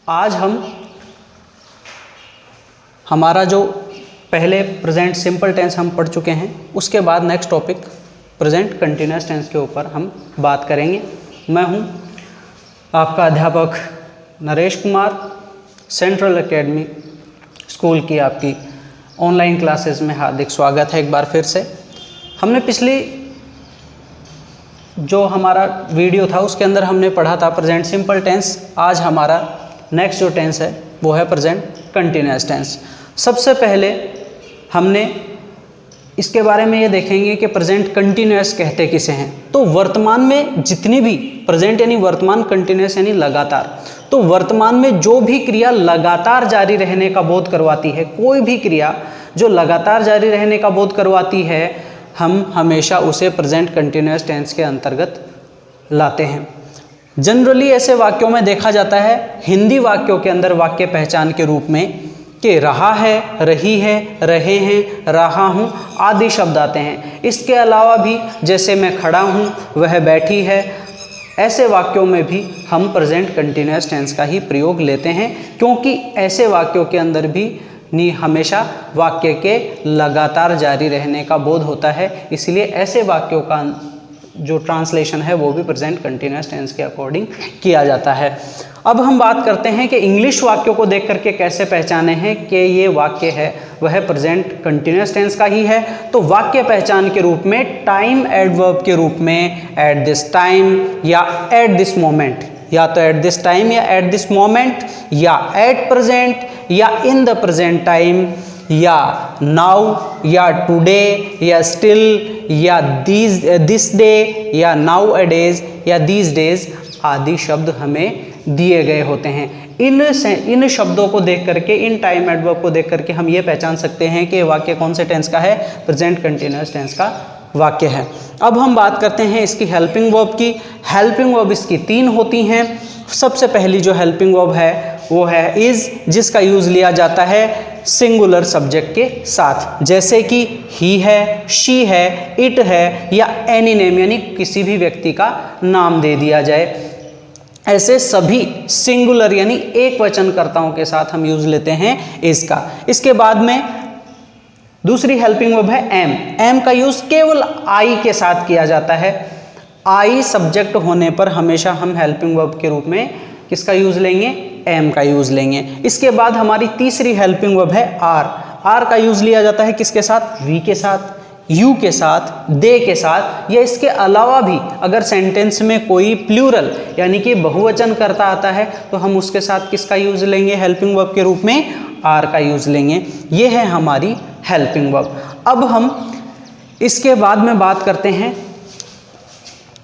आज हम हमारा जो पहले प्रेजेंट सिंपल टेंस हम पढ़ चुके हैं, उसके बाद next topic present continuous tense के ऊपर हम बात करेंगे। मैं हूं आपका अध्यापक Naresh Kumar. Central academy school की आपकी ऑनलाइन क्लासेस में हार्दिक स्वागत है एक बार फिर से। हमने पिछली जो हमारा वीडियो था उसके अंदर हमने पढ़ा था प्रेजेंट सिंपल टेंस। आज हमारा नेक्स्ट जो टेंस है वो है प्रेजेंट कंटिन्यूअस टेंस। सबसे पहले हमने इसके बारे में ये देखेंगे कि प्रेजेंट कंटिन्यूअस कहते किसे हैं। तो वर्तमान में जितनी भी प्रेजेंट यानी वर्तमान, कंटिन्यूअस यानी लगातार, तो वर्तमान में जो भी क्रिया लगातार जारी रहने का बोध करवाती है, कोई भी क्रिया जो लगातार जारी रहने का बोध करवाती है, हम हमेशा उसे प्रेजेंट कंटिन्यूअस टेंस के अंतर्गत लाते हैं। जनरली ऐसे वाक्यों में देखा जाता है, हिंदी वाक्यों के अंदर वाक्य पहचान के रूप में कि रहा है, रही है, रहे हैं, रहा हूँ आदि शब्द आते हैं। इसके अलावा भी जैसे मैं खड़ा हूँ, वह बैठी है, ऐसे वाक्यों में भी हम प्रेजेंट कंटिन्यूअस टेंस का ही प्रयोग लेते हैं, क्योंकि ऐसे वाक्यों के अंदर भी हमेशा वाक्य के लगातार जारी रहने का बोध होता है। इसलिए ऐसे वाक्यों का जो ट्रांसलेशन है वो भी प्रेजेंट कंटिन्यूअस टेंस के अकॉर्डिंग किया जाता है। अब हम बात करते हैं कि इंग्लिश वाक्यों को देख करके कैसे पहचाने हैं कि ये वाक्य है वह प्रेजेंट कंटिन्यूअस टेंस का ही है। तो वाक्य पहचान के रूप में टाइम एडवर्ब के रूप में एट दिस टाइम या एट दिस मोमेंट, या तो एट दिस टाइम या एट दिस मोमेंट, या एट प्रेजेंट या इन द प्रेजेंट टाइम, या नाउ या टुडे या स्टिल या दिस डे या नाउ अ डेज या दीज डेज आदि शब्द हमें दिए गए होते हैं। इन शब्दों को देख करके, इन टाइम एडवर्ब को देख करके हम ये पहचान सकते हैं कि वाक्य कौन से टेंस का है, प्रेजेंट कंटिन्यूअस टेंस का वाक्य है। अब हम बात करते हैं इसकी हेल्पिंग वर्ब की। हेल्पिंग वर्ब इसकी 3 होती हैं। सबसे पहली जो हेल्पिंग वर्ब है वो है इज, जिसका यूज लिया जाता है सिंगुलर सब्जेक्ट के साथ, जैसे कि ही है, शी है, इट है, या एनी नेम यानी किसी भी व्यक्ति का नाम दे दिया जाए। ऐसे सभी सिंगुलर यानी एक वचनकर्ताओं के साथ हम यूज लेते हैं इसका। इसके बाद में दूसरी हेल्पिंग वर्ब है एम। एम का यूज केवल आई के साथ किया जाता है। आई सब्जेक्ट होने पर हमेशा हम हेल्पिंग वर्ब के रूप में किसका यूज लेंगे, एम का यूज लेंगे। इसके बाद हमारी तीसरी हेल्पिंग वर्ब है आर। आर का यूज लिया जाता है किसके साथ, वी के साथ, यू के साथ, दे के साथ, या इसके अलावा भी अगर सेंटेंस में कोई प्लूरल यानी कि बहुवचन करता आता है तो हम उसके साथ किसका यूज लेंगे, हेल्पिंग वर्ब के रूप में आर का यूज लेंगे। ये है हमारी हेल्पिंग वर्ब। अब हम इसके बाद में बात करते हैं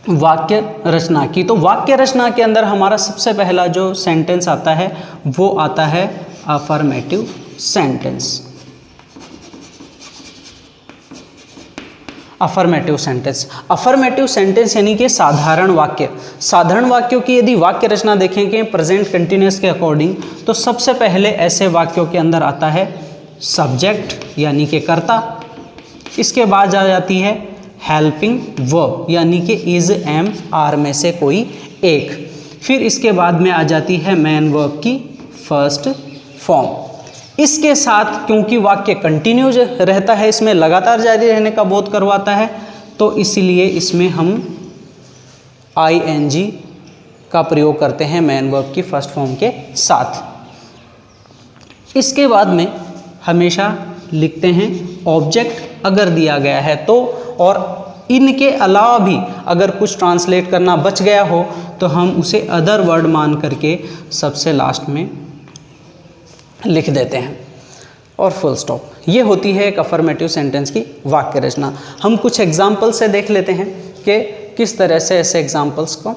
वाक्य रचना की। तो वाक्य रचना के अंदर हमारा सबसे पहला जो सेंटेंस आता है वो आता है affirmative sentence. Affirmative sentence, affirmative sentence यानी कि साधारण वाक्य। साधारण वाक्यों की यदि वाक्य रचना देखेंगे प्रेजेंट कंटिन्यूअस के अकॉर्डिंग, तो सबसे पहले ऐसे वाक्यों के अंदर आता है सब्जेक्ट यानी कि कर्ता। इसके बाद आ जाती है हेल्पिंग वर्ब यानी कि इज, एम, आर में से कोई एक। फिर इसके बाद में आ जाती है मेन वर्ब की फर्स्ट फॉर्म। इसके साथ क्योंकि वाक्य कंटिन्यूज रहता है, इसमें लगातार जारी रहने का बोध करवाता है, तो इसीलिए इसमें हम ing का प्रयोग करते हैं मेन वर्ब की फर्स्ट फॉर्म के साथ। इसके बाद में हमेशा लिखते हैं ऑब्जेक्ट अगर दिया गया है तो, और इनके अलावा भी अगर कुछ ट्रांसलेट करना बच गया हो तो हम उसे अदर वर्ड मान करके सबसे लास्ट में लिख देते हैं और फुल स्टॉप। ये होती है एक अफर्मेटिव सेंटेंस की वाक्य रचना। हम कुछ एग्जाम्पल से देख लेते हैं कि किस तरह से ऐसे एग्जाम्पल्स को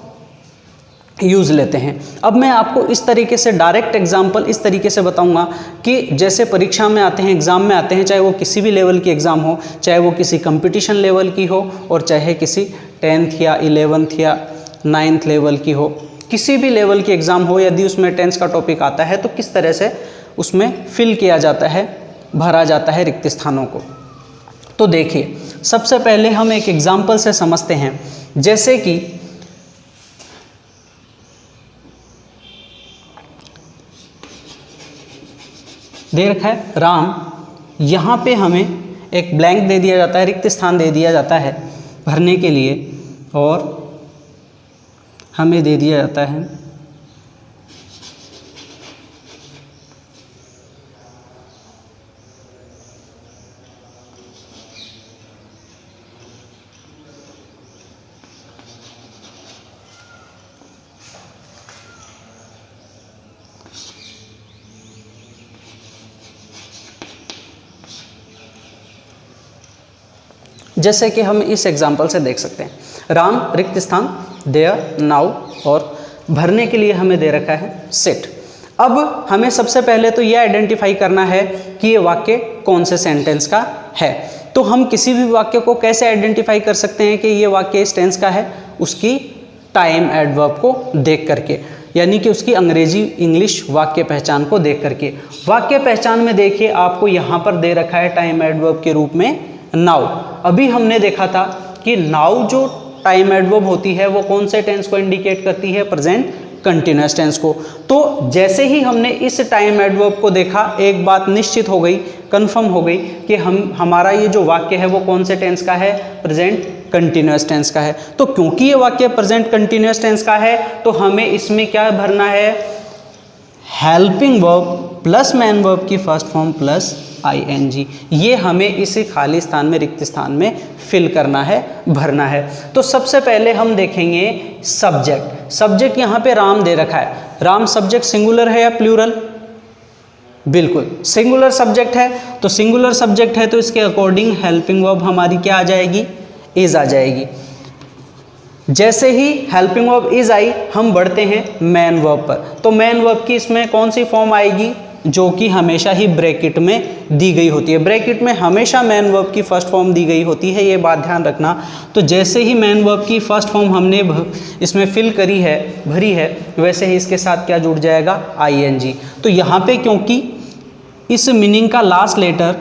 यूज़ लेते हैं। अब मैं आपको इस तरीके से डायरेक्ट एग्जाम्पल इस तरीके से बताऊंगा कि जैसे परीक्षा में आते हैं, एग्ज़ाम में आते हैं, चाहे वो किसी भी लेवल की एग्ज़ाम हो, चाहे वो किसी कंपटीशन लेवल की हो और चाहे किसी 10th या 11th या 9th लेवल की हो, किसी भी लेवल की एग्ज़ाम हो, यदि उसमें टेंस का टॉपिक आता है तो किस तरह से उसमें फिल किया जाता है, भरा जाता है रिक्त स्थानों को। तो देखिए, सबसे पहले हम एक एग्जाम्पल से समझते हैं। जैसे कि दे रखा है राम, यहाँ पे हमें एक ब्लैंक दे दिया जाता है, रिक्त स्थान दे दिया जाता है भरने के लिए, और हमें दे दिया जाता है जैसे कि हम इस एग्जाम्पल से देख सकते हैं। राम रिक्त स्थान देयर नाउ, और भरने के लिए हमें दे रखा है सिट। अब हमें सबसे पहले तो ये आइडेंटिफाई करना है कि ये वाक्य कौन से सेंटेंस का है। तो हम किसी भी वाक्य को कैसे आइडेंटिफाई कर सकते हैं कि ये वाक्य इस टेंस का है? उसकी टाइम एडवर्ब को देख करके, यानी कि उसकी अंग्रेजी इंग्लिश वाक्य पहचान को देख करके। वाक्य पहचान में देखिए आपको यहाँ पर दे रखा है टाइम एडवर्ब के रूप में नाउ। अभी हमने देखा था कि नाउ जो टाइम एडवर्ब होती है वो कौन से टेंस को इंडिकेट करती है? प्रेजेंट कंटिन्यूअस टेंस को। तो जैसे ही हमने इस टाइम एडवर्ब को देखा, एक बात निश्चित हो गई, कंफर्म हो गई कि हमारा ये जो वाक्य है वो कौन से टेंस का है? प्रेजेंट कंटिन्यूअस टेंस का है। तो क्योंकि ये वाक्य प्रेजेंट कंटिन्यूअस टेंस का है तो हमें इसमें क्या भरना है? Helping verb plus main verb की फर्स्ट फॉर्म प्लस ing। ये हमें इसी खाली स्थान में, रिक्त स्थान में फिल करना है, भरना है। तो सबसे पहले हम देखेंगे सब्जेक्ट। सब्जेक्ट यहाँ पे राम दे रखा है। राम सब्जेक्ट सिंगुलर है या प्लूरल? बिल्कुल सिंगुलर सब्जेक्ट है। तो सिंगुलर सब्जेक्ट है तो इसके अकॉर्डिंग हेल्पिंग वर्ब हमारी क्या आ जाएगी? इज आ जाएगी। जैसे ही हेल्पिंग वर्ब इज आई, हम बढ़ते हैं मेन वर्ब पर। तो मेन वर्ब की इसमें कौन सी फॉर्म आएगी? जो कि हमेशा ही ब्रैकेट में दी गई होती है। ब्रैकेट में हमेशा मेन वर्ब की फर्स्ट फॉर्म दी गई होती है, ये बात ध्यान रखना। तो जैसे ही मेन वर्ब की फर्स्ट फॉर्म हमने इसमें फिल करी है, भरी है, वैसे ही इसके साथ क्या जुड़ जाएगा? ing। तो यहाँ पे क्योंकि इस मीनिंग का last letter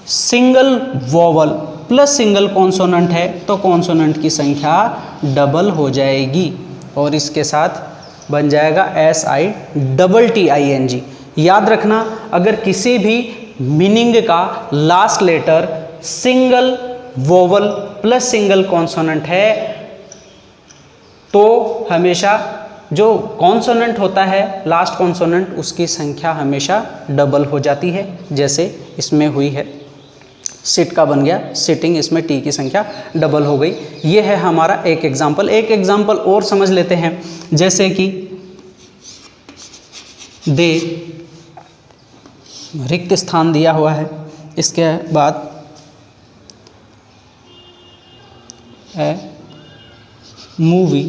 single vowel plus single consonant है तो कॉन्सोनेंट की संख्या डबल हो जाएगी और इसके साथ बन जाएगा SITTING। याद रखना, अगर किसी भी मीनिंग का last letter single vowel plus single consonant है तो हमेशा जो कॉन्सोनेंट होता है लास्ट कॉन्सोनेंट, उसकी संख्या हमेशा डबल हो जाती है। जैसे इसमें हुई है, सिट का बन गया सिटिंग, इसमें टी की संख्या डबल हो गई। ये है हमारा एक एग्जाम्पल। एक एग्जाम्पल और समझ लेते हैं, जैसे कि दे रिक्त स्थान दिया हुआ है, इसके बाद ए मूवी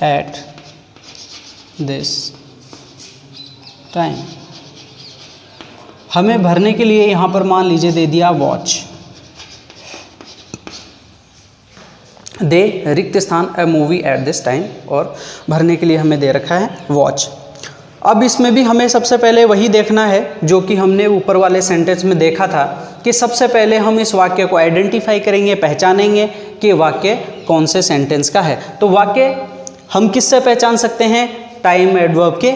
एट दिस टाइम। हमें भरने के लिए यहाँ पर मान लीजिए दे दिया वॉच। दे रिक्त स्थान ए मूवी एट दिस टाइम, और भरने के लिए हमें दे रखा है वॉच। अब इसमें भी हमें सबसे पहले वही देखना है जो कि हमने ऊपर वाले सेंटेंस में देखा था कि सबसे पहले हम इस वाक्य को आइडेंटिफाई करेंगे, पहचानेंगे कि वाक्य कौन से सेंटेंस का है। तो वाक्य हम किससे पहचान सकते हैं? टाइम एडवर्ब के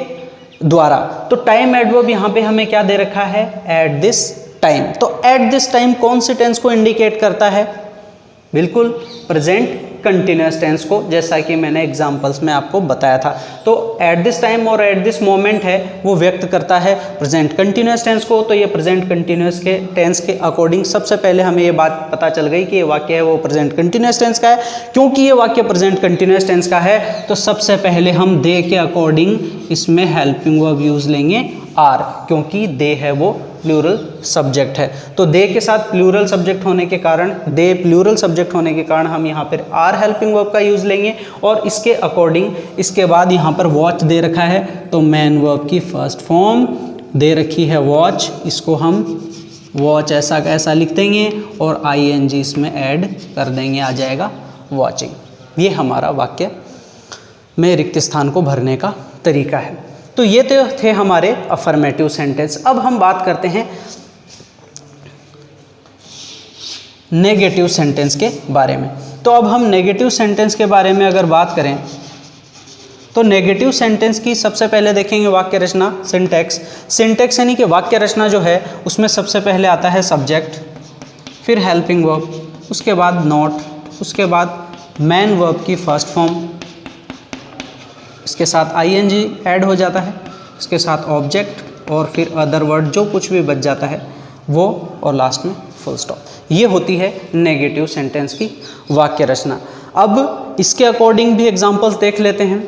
द्वारा। तो टाइम एडवर्ब यहाँ पे हमें क्या दे रखा है? At this time. तो एट दिस टाइम कौन से टेंस को इंडिकेट करता है? बिल्कुल प्रेजेंट कंटिन्यूअस टेंस को, जैसा कि मैंने एग्जांपल्स में आपको बताया था। तो एट दिस टाइम और एट दिस मोमेंट है वो व्यक्त करता है प्रेजेंट कंटिन्यूअस टेंस को। तो ये प्रेजेंट कंटिन्यूअस के टेंस के अकॉर्डिंग सबसे पहले हमें ये बात पता चल गई कि ये वाक्य है वो प्रेजेंट कंटिन्यूअस टेंस का है। क्योंकि ये वाक्य प्रेजेंट कंटिन्यूअस टेंस का है तो सबसे पहले हम दे के अकॉर्डिंग इसमें हेल्पिंग वर्ब यूज लेंगे आर, क्योंकि दे है वो प्लूरल सब्जेक्ट है। तो दे के साथ प्लूरल सब्जेक्ट होने के कारण, दे प्लूरल सब्जेक्ट होने के कारण हम यहाँ पर आर हेल्पिंग वर्ब का यूज लेंगे और इसके अकॉर्डिंग इसके बाद यहाँ पर वॉच दे रखा है तो मेन वर्ब की फर्स्ट फॉर्म दे रखी है वॉच, इसको हम वॉच ऐसा कैसा लिख देंगे और ing इसमें ऐड कर देंगे, आ जाएगा वॉचिंग। ये हमारा वाक्य में रिक्त स्थान को भरने का तरीका है। तो ये तो थे हमारे अफर्मेटिव सेंटेंस। अब हम बात करते हैं नेगेटिव सेंटेंस के बारे में। तो अब हम नेगेटिव सेंटेंस के बारे में अगर बात करें तो नेगेटिव सेंटेंस की सबसे पहले देखेंगे वाक्य रचना, सिंटैक्स। सिंटैक्स यानी कि वाक्य रचना जो है उसमें सबसे पहले आता है सब्जेक्ट, फिर हेल्पिंग वर्ब, उसके बाद नॉट, उसके बाद मेन वर्ब की फर्स्ट फॉर्म, इसके साथ आईएनजी ऐड हो जाता है, इसके साथ ऑब्जेक्ट और फिर अदर वर्ड जो कुछ भी बच जाता है वो, और लास्ट में फुल स्टॉप। ये होती है नेगेटिव सेंटेंस की वाक्य रचना। अब इसके अकॉर्डिंग भी एग्जांपल्स देख लेते हैं,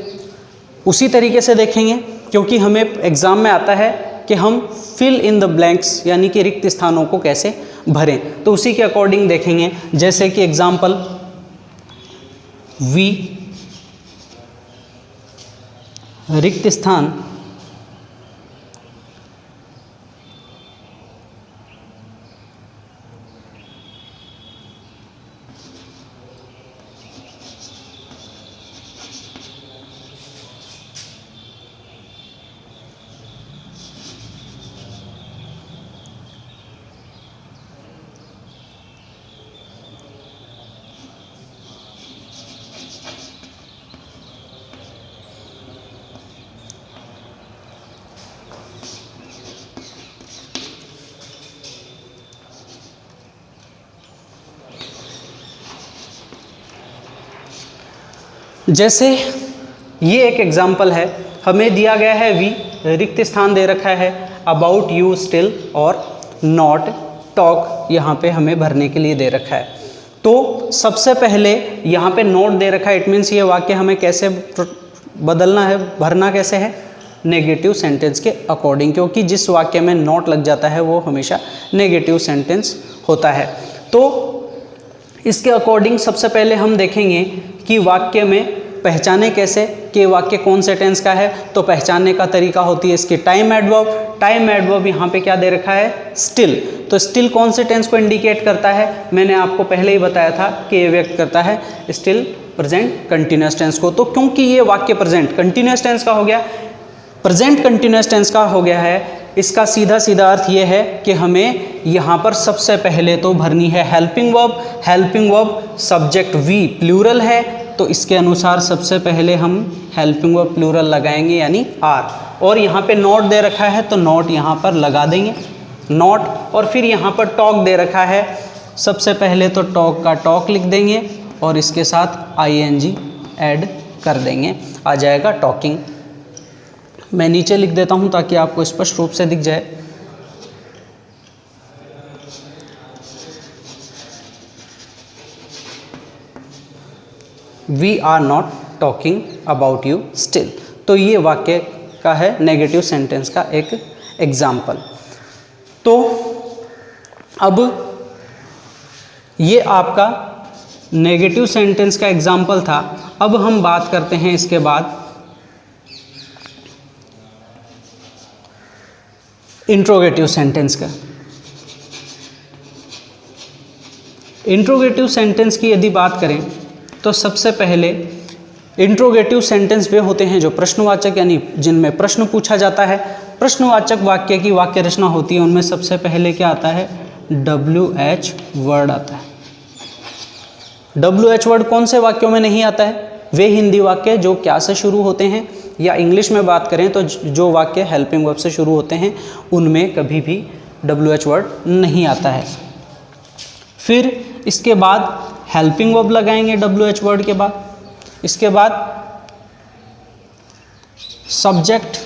उसी तरीके से देखेंगे क्योंकि हमें एग्ज़ाम में आता है कि हम फिल इन द ब्लैंक्स यानी कि रिक्त स्थानों को कैसे भरें, तो उसी के अकॉर्डिंग देखेंगे। जैसे कि एग्जांपल वी रिक्त स्थान जैसे ये एक एग्जाम्पल है, हमें दिया गया है वी, रिक्त स्थान दे रखा है अबाउट यू, स्टिल और नॉट, टॉक यहाँ पे हमें भरने के लिए दे रखा है। तो सबसे पहले यहाँ पे नॉट दे रखा है, इट मीन्स ये वाक्य हमें कैसे बदलना है, भरना कैसे है, नेगेटिव सेंटेंस के अकॉर्डिंग, क्योंकि जिस वाक्य में नॉट लग जाता है वो हमेशा नेगेटिव सेंटेंस होता है। तो इसके अकॉर्डिंग सबसे पहले हम देखेंगे कि वाक्य में पहचाने कैसे कि वाक्य कौन से टेंस का है। तो पहचानने का तरीका होती है इसकी टाइम एडवर्ब। टाइम एडवर्ब यहाँ पे क्या दे रखा है, स्टिल। तो स्टिल कौन से टेंस को इंडिकेट करता है, मैंने आपको पहले ही बताया था कि ये व्यक्त करता है स्टिल प्रेजेंट कंटिन्यूअस टेंस को। तो क्योंकि ये वाक्य प्रेजेंट कंटिन्यूअस टेंस का हो गया, प्रेजेंट कंटिन्यूअस टेंस का हो गया है, इसका सीधा सीधा अर्थ ये है कि हमें यहाँ पर सबसे पहले तो भरनी है helping verb. Helping verb subject we plural है, तो इसके अनुसार सबसे पहले हम हेल्पिंग वर्ब प्लूरल लगाएंगे यानी आर। और यहाँ पे नॉट दे रखा है तो नॉट यहाँ पर लगा देंगे, नॉट। और फिर यहाँ पर टॉक दे रखा है, सबसे पहले तो टॉक का टॉक लिख देंगे और इसके साथ आईएनजी ऐड कर देंगे, आ जाएगा टॉकिंग। मैं नीचे लिख देता हूँ ताकि आपको स्पष्ट रूप से दिख जाए। We are not talking about you still. तो ये वाक्य का है नेगेटिव सेंटेंस का एक एग्जाम्पल। तो अब ये आपका नेगेटिव सेंटेंस का एग्जाम्पल था। अब हम बात करते हैं इसके बाद इंट्रोगेटिव सेंटेंस का। इंट्रोगेटिव सेंटेंस की यदि बात करें तो सबसे पहले इंट्रोगेटिव सेंटेंस वे होते हैं जो प्रश्नवाचक यानी जिनमें प्रश्न पूछा जाता है। प्रश्नवाचक वाक्य की वाक्य रचना होती है, उनमें सबसे पहले क्या आता है, WH वर्ड आता है। WH वर्ड कौन से वाक्यों में नहीं आता है, वे हिंदी वाक्य जो क्या से शुरू होते हैं, या इंग्लिश में बात करें तो जो वाक्य हेल्पिंग वर्ब से शुरू होते हैं उनमें कभी भी WH वर्ड नहीं आता है। फिर इसके बाद हेल्पिंग वर्ब लगाएंगे WH वर्ड के बाद, इसके बाद सब्जेक्ट,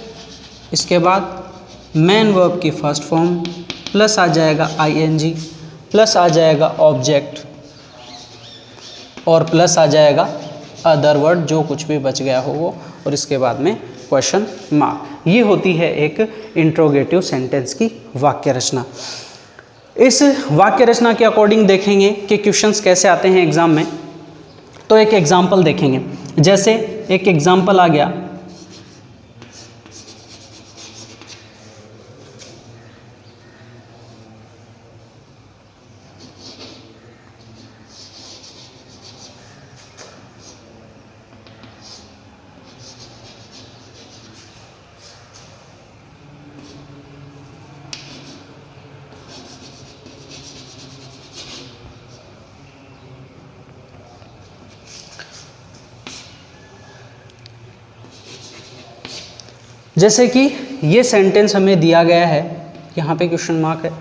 इसके बाद मेन वर्ब की फर्स्ट फॉर्म, प्लस आ जाएगा ING, प्लस आ जाएगा ऑब्जेक्ट और प्लस आ जाएगा अदर वर्ड जो कुछ भी बच गया हो वो, और इसके बाद में क्वेश्चन मार्क। ये होती है एक इंट्रोगेटिव सेंटेंस की वाक्य रचना। इस वाक्य रचना के अकॉर्डिंग देखेंगे कि क्वेश्चंस कैसे आते हैं एग्जाम में। तो एक एग्जाम्पल देखेंगे, जैसे एक एग्जाम्पल आ गया, जैसे कि ये सेंटेंस हमें दिया गया है, यहाँ पे क्वेश्चन मार्क है,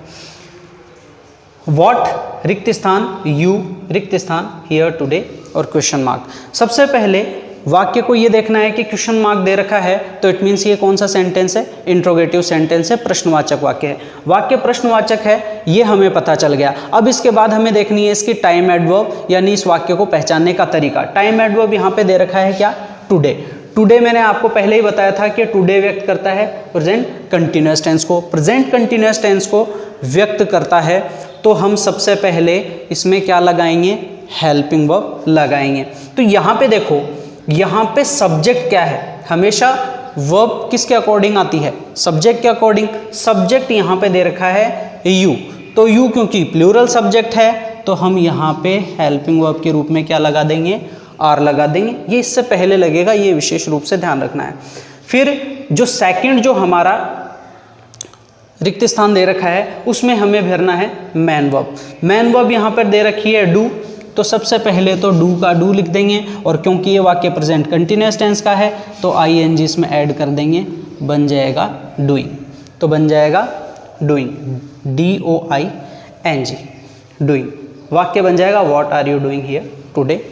वॉट रिक्त स्थान, यू रिक्त स्थान, हियर टुडे और क्वेश्चन मार्क। सबसे पहले वाक्य को ये देखना है कि क्वेश्चन मार्क दे रखा है, तो इट मीन्स ये कौन सा सेंटेंस है, इंट्रोगेटिव सेंटेंस है, प्रश्नवाचक वाक्य है। वाक्य प्रश्नवाचक है, ये हमें पता चल गया। अब इसके बाद हमें देखनी है इसकी टाइम एडवर्ब, यानी इस वाक्य को पहचानने का तरीका। टाइम एडवर्ब यहाँ पे दे रखा है क्या, टुडे। टुडे मैंने आपको पहले ही बताया था कि टुडे व्यक्त करता है प्रेजेंट कंटिन्यूअस टेंस को, प्रेजेंट कंटिन्यूअस टेंस को व्यक्त करता है। तो हम सबसे पहले इसमें क्या लगाएंगे, हेल्पिंग वर्ब लगाएंगे। तो यहाँ पे देखो, यहाँ पे सब्जेक्ट क्या है, हमेशा वर्ब किसके अकॉर्डिंग आती है, सब्जेक्ट के अकॉर्डिंग। सब्जेक्ट यहाँ पे दे रखा है यू, तो यू क्योंकि प्लूरल सब्जेक्ट है तो हम यहाँ पे हेल्पिंग वर्ब के रूप में क्या लगा देंगे, आर लगा देंगे। ये इससे पहले लगेगा, ये विशेष रूप से ध्यान रखना है। फिर जो सेकंड जो हमारा रिक्त स्थान दे रखा है उसमें हमें भरना है मैन वर्ब। मैन वर्ब यहाँ पर दे रखी है डू, तो सबसे पहले तो डू का डू लिख देंगे, और क्योंकि ये वाक्य प्रेजेंट कंटिन्यूअस टेंस का है तो ING इसमें ऐड कर देंगे, बन जाएगा डूइंग। तो बन जाएगा डूइंग, DOING, डूइंग। वाक्य बन जाएगा what are you doing here today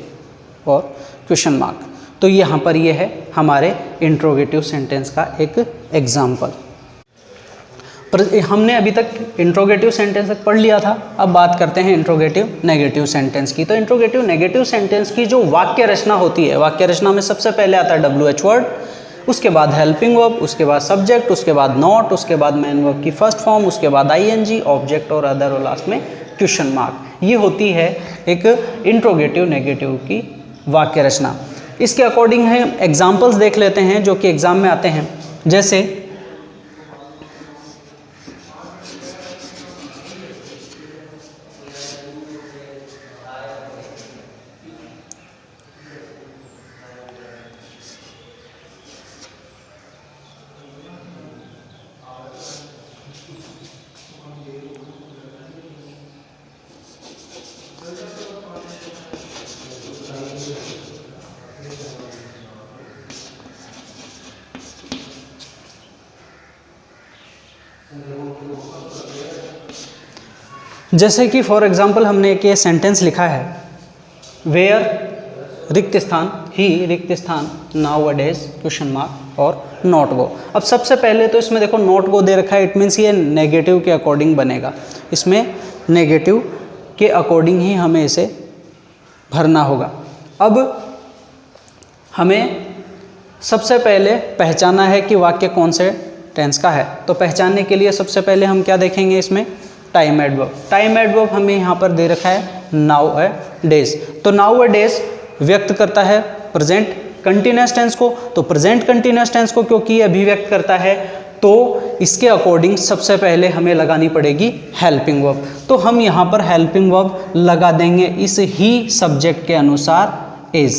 और क्वेश्चन मार्क। तो यहाँ पर ये है हमारे इंट्रोगेटिव सेंटेंस का एक एग्जाम्पल। हमने अभी तक इंट्रोगेटिव सेंटेंस तक पढ़ लिया था, अब बात करते हैं इंट्रोगेटिव नेगेटिव सेंटेंस की। तो इंट्रोगेटिव नेगेटिव सेंटेंस की जो वाक्य रचना होती है, वाक्य रचना में सबसे पहले आता है WH वर्ड, उसके बाद हेल्पिंग वर्ब, उसके बाद सब्जेक्ट, उसके बाद नॉट, उसके बाद मैन वर्ब की फर्स्ट फॉर्म, उसके बाद ING, ऑब्जेक्ट और अदर, और लास्ट में क्वेश्चन मार्क। ये होती है एक इंट्रोगेटिव नेगेटिव की वाक्य रचना। इसके अकॉर्डिंग है एग्जाम्पल्स देख लेते हैं जो कि एग्जाम में आते हैं। जैसे जैसे कि फॉर एग्जांपल हमने एक ये सेंटेंस लिखा है, वेयर रिक्त स्थान, ही रिक्त स्थान, नाउ अ डेज क्वेश्चन मार्क और नॉट गो। अब सबसे पहले तो इसमें देखो नॉट गो दे रखा है, इट मीन्स ये नेगेटिव के अकॉर्डिंग बनेगा। इसमें नेगेटिव के अकॉर्डिंग ही हमें इसे भरना होगा। अब हमें सबसे पहले पहचाना है कि वाक्य कौन से टेंस का है। तो पहचानने के लिए सबसे पहले हम क्या देखेंगे, इसमें टाइम एडवर्ब। टाइम एडवर्ब हमें यहाँ पर दे रखा है नाउ अ डेज। तो नाउ अ डेज व्यक्त करता है प्रेजेंट कंटिन्यूअस टेंस को। तो प्रेजेंट कंटिन्यूअस टेंस को क्योंकि ये अभिव्यक्त करता है तो इसके अकॉर्डिंग सबसे पहले हमें लगानी पड़ेगी हेल्पिंग वर्ब। तो हम यहाँ पर हेल्पिंग वर्ब लगा देंगे इस ही सब्जेक्ट के अनुसार इज।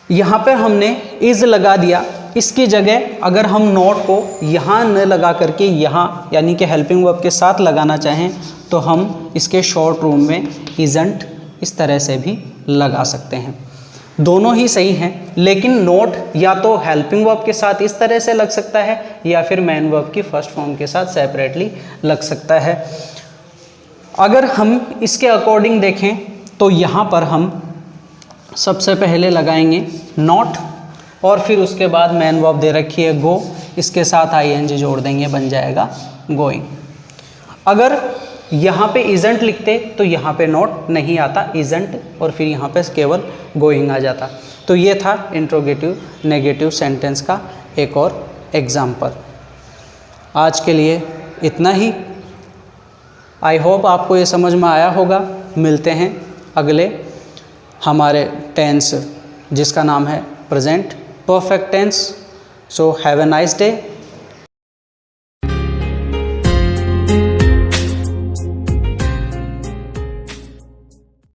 यहाँ पर हमने इज लगा दिया, इसकी जगह अगर हम नॉट को यहाँ न लगा करके यहाँ यानी कि हेल्पिंग वर्ब के साथ लगाना चाहें तो हम इसके शॉर्ट रूम में इजंट इस तरह से भी लगा सकते हैं। दोनों ही सही हैं, लेकिन नोट या तो हेल्पिंग वर्ब के साथ इस तरह से लग सकता है या फिर मेन वर्ब की फर्स्ट फॉर्म के साथ सेपरेटली लग सकता है। अगर हम इसके अकॉर्डिंग देखें तो यहाँ पर हम सबसे पहले लगाएंगे नॉट और फिर उसके बाद मेन वर्ब दे रखी है गो, इसके साथ ING जोड़ देंगे, बन जाएगा गोइंग। अगर यहाँ पे इजंट लिखते तो यहाँ पे नॉट नहीं आता, इजंट और फिर यहाँ पे केवल गोइंग आ जाता। तो ये था इंट्रोगेटिव नेगेटिव सेंटेंस का एक और एग्जाम्पल। आज के लिए इतना ही। आई होप आपको ये समझ में आया होगा। मिलते हैं अगले हमारे टेंस जिसका नाम है present perfect tense. So have a nice day.